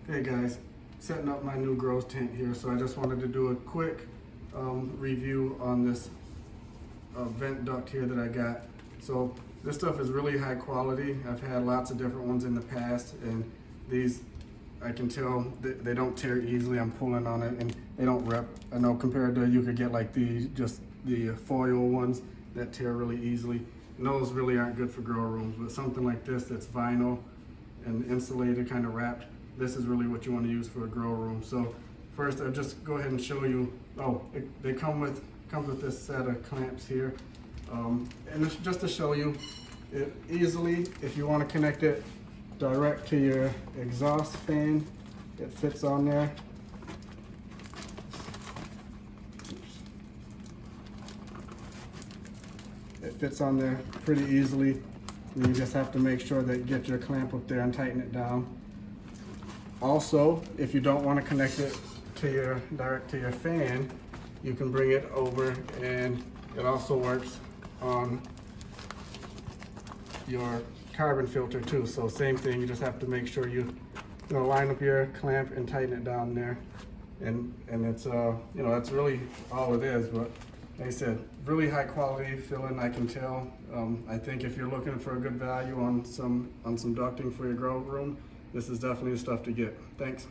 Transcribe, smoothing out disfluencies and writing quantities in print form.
Hey guys, setting up my new grow tent here, so I just wanted to do a quick review on this vent duct here that I got. So this stuff is really high quality. I've had lots of different ones in the past, and these, I can tell they don't tear easily. I'm pulling on it and they don't rip. I know compared to, you could get like just the foil ones that tear really easily. And those really aren't good for grow rooms, but something like this that's vinyl and insulated, kind of wrapped, this is really what you want to use for a grow room. So first, I'll just go ahead and show you. They comes with this set of clamps here, and it's just to show you it easily. If you want to connect it direct to your exhaust fan, it fits on there. It fits on there pretty easily. And you just have to make sure that you get your clamp up there and tighten it down. Also, if you don't want to connect it to direct to your fan, you can bring it over, and it also works on your carbon filter too. So same thing, you just have to make sure you line up your clamp and tighten it down there, and it's that's really all it is. But like I said, really high quality filling, I can tell. I think if you're looking for a good value on some ducting for your grow room, this is definitely the stuff to get. Thanks.